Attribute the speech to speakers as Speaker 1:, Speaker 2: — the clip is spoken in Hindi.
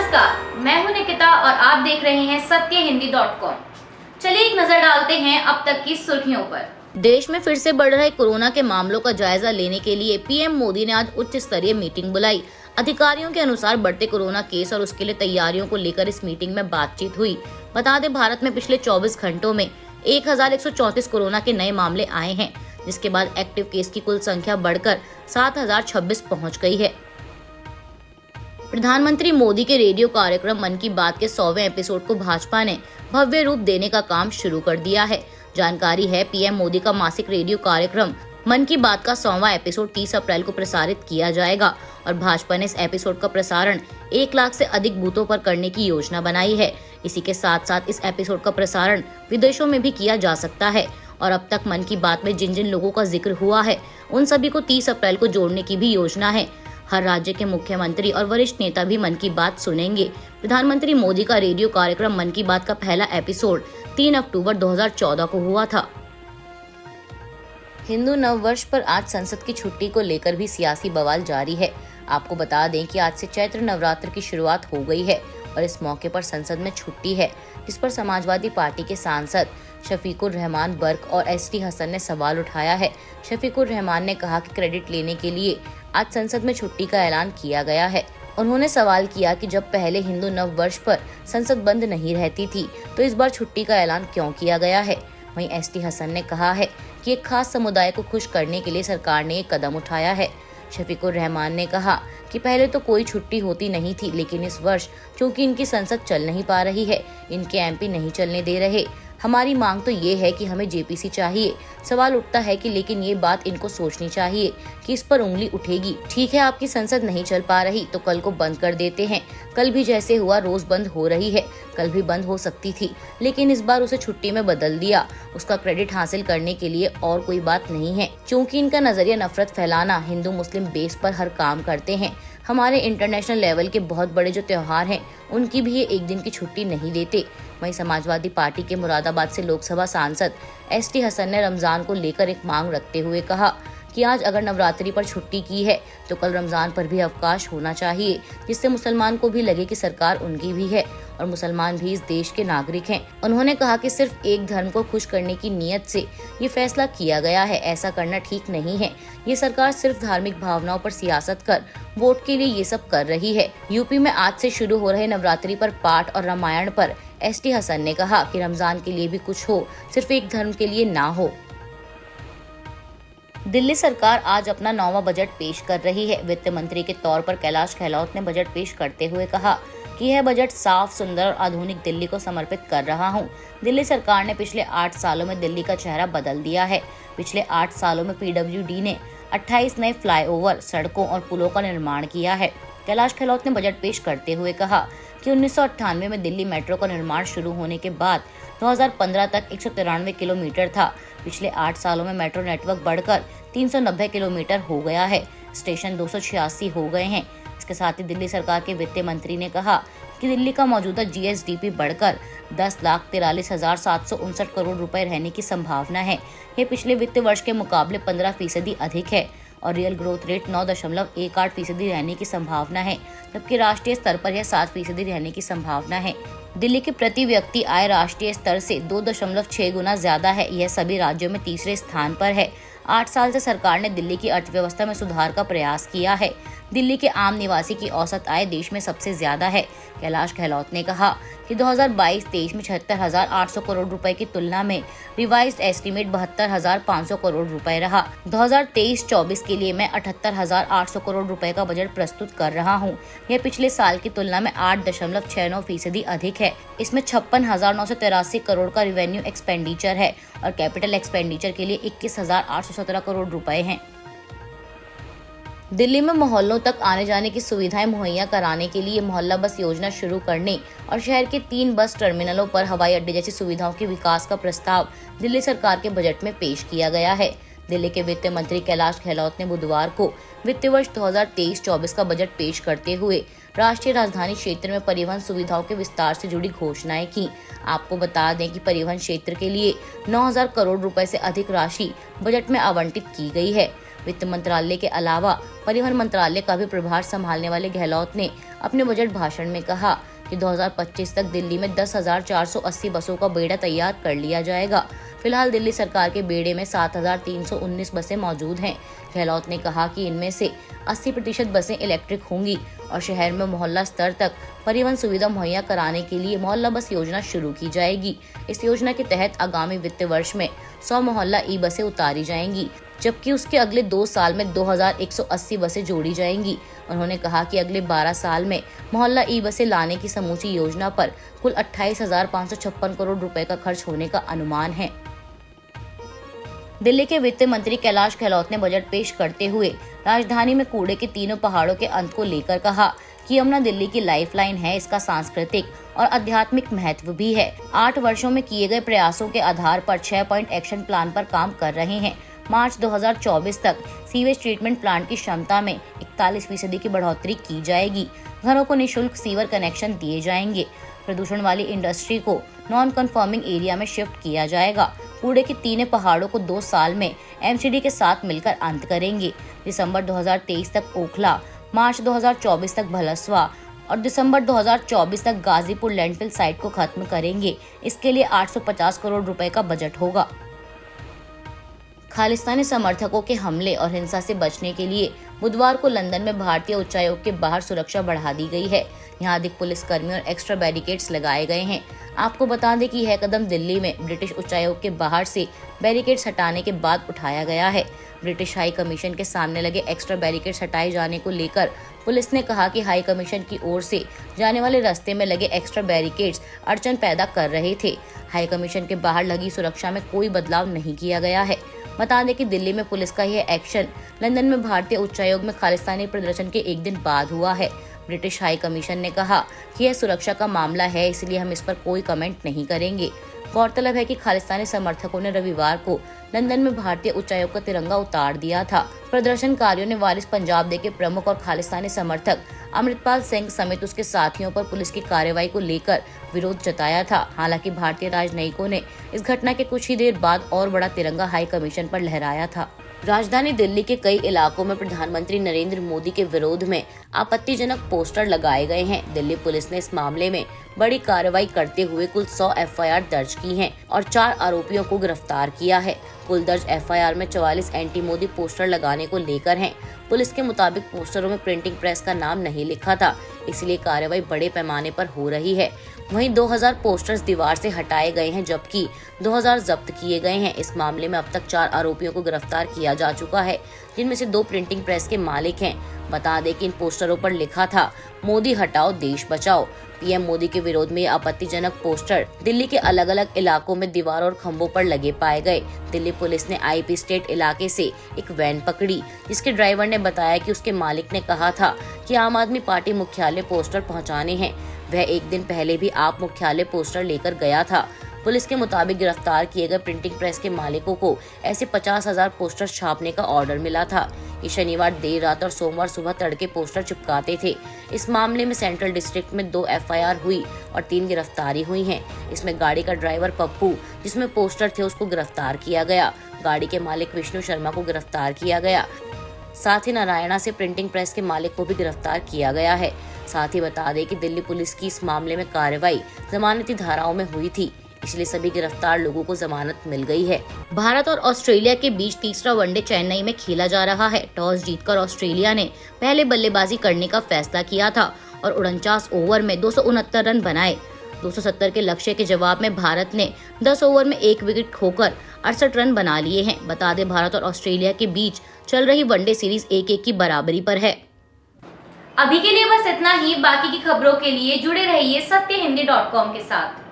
Speaker 1: नमस्कार, मैं हूं निकिता और आप देख रहे हैं सत्यहिंदी.com। चलिए एक नजर डालते हैं अब तक की सुर्खियों पर।
Speaker 2: देश में फिर से बढ़ रहे कोरोना के मामलों का जायजा लेने के लिए पीएम मोदी ने आज उच्च स्तरीय मीटिंग बुलाई। अधिकारियों के अनुसार बढ़ते कोरोना केस और उसके लिए तैयारियों को लेकर इस मीटिंग में बातचीत हुई। बता दें, भारत में पिछले 24 घंटों में 1134 कोरोना के नए मामले आए हैं, जिसके बाद एक्टिव केस की कुल संख्या बढ़कर 7026 पहुँच गई है। प्रधानमंत्री मोदी के रेडियो कार्यक्रम मन की बात के 100वें एपिसोड को भाजपा ने भव्य रूप देने का काम शुरू कर दिया है। जानकारी है, पीएम मोदी का मासिक रेडियो कार्यक्रम मन की बात का 100वां एपिसोड 30 अप्रैल को प्रसारित किया जाएगा और भाजपा ने इस एपिसोड का प्रसारण 1 लाख से अधिक बूथों पर करने की योजना बनाई है। इसी के साथ साथ इस एपिसोड का प्रसारण विदेशों में भी किया जा सकता है और अब तक मन की बात में जिन जिन लोगों का जिक्र हुआ है, उन सभी को 30 अप्रैल को जोड़ने की भी योजना है। हर राज्य के मुख्यमंत्री और वरिष्ठ नेता भी मन की बात सुनेंगे। प्रधानमंत्री मोदी का रेडियो कार्यक्रम मन की बात का पहला एपिसोड 3 अक्टूबर 2014 को हुआ था। हिंदू नववर्ष पर आज संसद की छुट्टी को लेकर भी सियासी बवाल जारी है। आपको बता दें कि आज से चैत्र नवरात्र की शुरुआत हो गई है और इस मौके पर संसद में छुट्टी है, जिस पर समाजवादी पार्टी के सांसद शफीकुर रहमान बर्क और एसटी हसन ने सवाल उठाया है। शफीकुर रहमान ने कहा कि क्रेडिट लेने के लिए आज संसद में छुट्टी का ऐलान किया गया है। उन्होंने सवाल किया कि जब पहले हिंदू नव वर्ष पर संसद बंद नहीं रहती थी, तो इस बार छुट्टी का ऐलान क्यों किया गया है। वहीं एसटी हसन ने कहा है कि एक खास समुदाय को खुश करने के लिए सरकार ने एक कदम उठाया है। शफीकुर रहमान ने कहा कि पहले तो कोई छुट्टी होती नहीं थी, लेकिन इस वर्ष क्योंकि इनकी संसद चल नहीं पा रही है, इनके एमपी नहीं चलने दे रहे, हमारी मांग तो ये है कि हमें जेपीसी चाहिए। सवाल उठता है कि लेकिन ये बात इनको सोचनी चाहिए कि इस पर उंगली उठेगी। ठीक है, आपकी संसद नहीं चल पा रही तो कल को बंद कर देते हैं। कल भी जैसे हुआ रोज बंद हो रही है, कल भी बंद हो सकती थी, लेकिन इस बार उसे छुट्टी में बदल दिया। उसका क्रेडिट हासिल करने के लिए और कोई बात नहीं है, क्योंकि इनका नजरिया नफरत फैलाना, हिंदू मुस्लिम बेस पर हर काम करते हैं। हमारे इंटरनेशनल लेवल के बहुत बड़े जो त्योहार हैं, उनकी भी ये एक दिन की छुट्टी नहीं देते। वहीं समाजवादी पार्टी के मुरादाबाद से लोकसभा सांसद एसटी हसन ने रमजान को लेकर एक मांग रखते हुए कहा कि आज अगर नवरात्रि पर छुट्टी की है तो कल रमजान पर भी अवकाश होना चाहिए, जिससे मुसलमान को भी लगे कि सरकार उनकी भी है और मुसलमान भी इस देश के नागरिक हैं। उन्होंने कहा कि सिर्फ एक धर्म को खुश करने की नीयत से ये फैसला किया गया है, ऐसा करना ठीक नहीं है। ये सरकार सिर्फ धार्मिक भावनाओं पर सियासत कर वोट के लिए ये सब कर रही है। यूपी में आज से शुरू हो रहे नवरात्रि पर पाठ और रामायण पर एसटी हसन ने कहा कि रमजान के लिए भी कुछ हो, सिर्फ एक धर्म के लिए ना हो। दिल्ली सरकार आज अपना 9वां बजट पेश कर रही है। वित्त मंत्री के तौर पर कैलाश गहलोत ने बजट पेश करते हुए कहा कि यह बजट साफ, सुंदर और आधुनिक दिल्ली को समर्पित कर रहा हूं। दिल्ली सरकार ने पिछले 8 सालों में दिल्ली का चेहरा बदल दिया है। पिछले 8 सालों में पीडब्ल्यूडी ने 28 नए फ्लाईओवर, सड़कों और पुलों का निर्माण किया है। कैलाश गहलोत ने बजट पेश करते हुए कहा कि 1998 में दिल्ली मेट्रो का निर्माण शुरू होने के बाद 2015 तक 193 किलोमीटर था। पिछले 8 सालों में मेट्रो नेटवर्क बढ़कर 390 किलोमीटर हो गया है। स्टेशन 286 हो गए हैं। इसके साथ ही दिल्ली सरकार के वित्त मंत्री ने कहा कि दिल्ली का मौजूदा जीएसडीपी बढ़कर 10,43,759 करोड़ रुपए रहने की संभावना है। ये पिछले वित्त वर्ष के मुकाबले 15% अधिक है और रियल ग्रोथ रेट 9.18% रहने की संभावना है, जबकि राष्ट्रीय स्तर पर यह 7% रहने की संभावना है। दिल्ली की प्रति व्यक्ति आय राष्ट्रीय स्तर से 2.6 गुना ज्यादा है। यह सभी राज्यों में तीसरे स्थान पर है। 8 साल से सरकार ने दिल्ली की अर्थव्यवस्था में सुधार का प्रयास किया है। दिल्ली के आम निवासी की औसत आय देश में सबसे ज्यादा है। कैलाश गहलोत ने कहा कि 2022-23 में 76,800 करोड़ रुपए की तुलना में रिवाइज्ड एस्टीमेट 72,500 करोड़ रुपए रहा। 2023-24 के लिए मैं 78,800 करोड़ रुपए का बजट प्रस्तुत कर रहा हूं। यह पिछले साल की तुलना में 8.69% अधिक है। इसमें 56,983 करोड़ का रेवेन्यू एक्सपेंडिचर है और कैपिटल एक्सपेंडिचर के लिए 21,817 करोड़ रुपए हैं। दिल्ली में मोहल्लों तक आने जाने की सुविधाएं मुहैया कराने के लिए मोहल्ला बस योजना शुरू करने और शहर के 3 बस टर्मिनलों पर हवाई अड्डे जैसी सुविधाओं के विकास का प्रस्ताव दिल्ली सरकार के बजट में पेश किया गया है। दिल्ली के वित्त मंत्री कैलाश गहलोत ने बुधवार को वित्त वर्ष 2023-24 का बजट पेश करते हुए राष्ट्रीय राजधानी क्षेत्र में परिवहन सुविधाओं के विस्तार से जुड़ी घोषणाएं की। आपको बता दें कि परिवहन क्षेत्र के लिए 9,000 करोड़ रुपए से अधिक राशि बजट में आवंटित की गई है। वित्त मंत्रालय के अलावा परिवहन मंत्रालय का भी प्रभार संभालने वाले गहलोत ने अपने बजट भाषण में कहा कि 2025 तक दिल्ली में 10,480 बसों का बेड़ा तैयार कर लिया जाएगा। फिलहाल दिल्ली सरकार के बेड़े में 7,319 बसें मौजूद हैं। गहलोत ने कहा कि इनमें से 80% बसें इलेक्ट्रिक होंगी और शहर में मोहल्ला स्तर तक परिवहन सुविधा मुहैया कराने के लिए मोहल्ला बस योजना शुरू की जाएगी। इस योजना के तहत आगामी वित्त वर्ष में 100 मोहल्ला ई बसें उतारी जाएंगी, जबकि उसके अगले 2 साल में 2,180 बसें जोड़ी जाएंगी। उन्होंने कहा कि अगले 12 साल में मोहल्ला ई बसें लाने की समूची योजना पर कुल 28,556 करोड़ रुपए का खर्च होने का अनुमान है। दिल्ली के वित्त मंत्री कैलाश गहलोत ने बजट पेश करते हुए राजधानी में कूड़े के तीनों पहाड़ों के अंत को लेकर कहा कि यमुना दिल्ली की लाइफलाइन है। इसका सांस्कृतिक और आध्यात्मिक महत्व भी है। 8 वर्षों में किए गए प्रयासों के आधार पर 6 पॉइंट एक्शन प्लान पर काम कर रहे हैं। मार्च 2024 तक सीवेज ट्रीटमेंट प्लांट की क्षमता में 41% की बढ़ोतरी की जाएगी। घरों को निःशुल्क सीवर कनेक्शन दिए जाएंगे। प्रदूषण वाली इंडस्ट्री को नॉन कन्फर्मिंग एरिया में शिफ्ट किया जाएगा। कूड़े के तीनों पहाड़ों को 2 साल में एमसीडी के साथ मिलकर अंत करेंगे। दिसंबर 2023 तक ओखला, मार्च 2024 तक भलसवा और दिसंबर 2024 तक गाजीपुर लैंडफिल साइट को खत्म करेंगे। इसके लिए 850 करोड़ रुपए का बजट होगा। खालिस्तानी समर्थकों के हमले और हिंसा से बचने के लिए बुधवार को लंदन में भारतीय उच्चायोग के बाहर सुरक्षा बढ़ा दी गई है। यहाँ अधिक पुलिसकर्मी और एक्स्ट्रा बैरिकेड्स लगाए गए हैं। आपको बता दें कि यह कदम दिल्ली में ब्रिटिश उच्चायोग के बाहर से बैरिकेड्स हटाने के बाद उठाया गया है। ब्रिटिश हाई कमीशन के सामने लगे एक्स्ट्रा बैरिकेड्स हटाए जाने को लेकर पुलिस ने कहा कि हाई कमीशन की ओर से जाने वाले रास्ते में लगे एक्स्ट्रा बैरिकेड्स अड़चन पैदा कर रहे थे। हाई कमीशन के बाहर लगी सुरक्षा में कोई बदलाव नहीं किया गया है। बता दें कि दिल्ली में पुलिस का यह एक्शन लंदन में भारतीय उच्चायोग में खालिस्तानी प्रदर्शन के एक दिन बाद हुआ है। ब्रिटिश हाई कमीशन ने कहा कि यह सुरक्षा का मामला है, इसलिए हम इस पर कोई कमेंट नहीं करेंगे। गौरतलब है कि खालिस्तानी समर्थकों ने रविवार को लंदन में भारतीय उच्चायोग का तिरंगा उतार दिया था। प्रदर्शनकारियों ने वारिस पंजाब डे के प्रमुख और खालिस्तानी समर्थक अमृतपाल सिंह समेत उसके साथियों पर पुलिस की कार्रवाई को लेकर विरोध जताया था। हालांकि भारतीय राजनयिकों ने इस घटना के कुछ ही देर बाद और बड़ा तिरंगा हाई कमीशन पर लहराया था। राजधानी दिल्ली के कई इलाकों में प्रधानमंत्री नरेंद्र मोदी के विरोध में आपत्तिजनक पोस्टर लगाए गए हैं। दिल्ली पुलिस ने इस मामले में बड़ी कार्रवाई करते हुए कुल 100 एफआईआर दर्ज की हैं और 4 आरोपियों को गिरफ्तार किया है। कुल दर्ज एफआईआर में 44 एंटी मोदी पोस्टर लगाने को लेकर हैं। पुलिस के मुताबिक पोस्टरों में प्रिंटिंग प्रेस का नाम नहीं लिखा था, इसलिए कार्रवाई बड़े पैमाने पर हो रही है। वहीं 2000 पोस्टर्स दीवार से हटाए गए हैं, जबकि 2000 जब्त किए गए हैं। इस मामले में अब तक 4 आरोपियों को गिरफ्तार किया जा चुका है, जिनमें से 2 प्रिंटिंग प्रेस के मालिक हैं। बता दें कि इन पोस्टरों पर लिखा था, मोदी हटाओ देश बचाओ। पीएम मोदी के विरोध में ये आपत्तिजनक पोस्टर दिल्ली के अलग अलग इलाकों में दीवार और खंभों पर लगे पाए गए। दिल्ली पुलिस ने आईपी स्टेट इलाके से एक वैन पकड़ी, जिसके ड्राइवर ने बताया कि उसके मालिक ने कहा था कि आम आदमी पार्टी मुख्यालय पोस्टर पहुंचाने हैं। वह एक दिन पहले भी आप मुख्यालय पोस्टर लेकर गया था। पुलिस के मुताबिक गिरफ्तार किए गए प्रिंटिंग प्रेस के मालिकों को ऐसे 50,000 पोस्टर छापने का ऑर्डर मिला था। ये शनिवार देर रात और सोमवार सुबह तड़के पोस्टर चिपकाते थे। इस मामले में सेंट्रल डिस्ट्रिक्ट में 2 एफआईआर हुई और 3 गिरफ्तारी हुई हैं। इसमें गाड़ी का ड्राइवर पप्पू, जिसमें पोस्टर थे, उसको गिरफ्तार किया गया। गाड़ी के मालिक विष्णु शर्मा को गिरफ्तार किया गया। साथ ही नारायणा से प्रिंटिंग प्रेस के मालिक को भी गिरफ्तार किया गया है। साथ ही बता दें कि दिल्ली पुलिस की इस मामले में कार्रवाई जमानती धाराओं में हुई थी, इसलिए सभी गिरफ्तार लोगों को जमानत मिल गई है। भारत और ऑस्ट्रेलिया के बीच तीसरा वनडे चेन्नई में खेला जा रहा है। टॉस जीतकर ऑस्ट्रेलिया ने पहले बल्लेबाजी करने का फैसला किया था और 49 ओवर में 269 रन बनाए। 270 के लक्ष्य के जवाब में भारत ने 10 ओवर में 1 विकेट खोकर 68 रन बना लिए हैं। बता दें, भारत और ऑस्ट्रेलिया के बीच चल रही वनडे सीरीज 1-1 की बराबरी पर है।
Speaker 1: अभी के लिए बस इतना ही। बाकी की खबरों के लिए जुड़े रहिए सत्यहिंदी.com के साथ।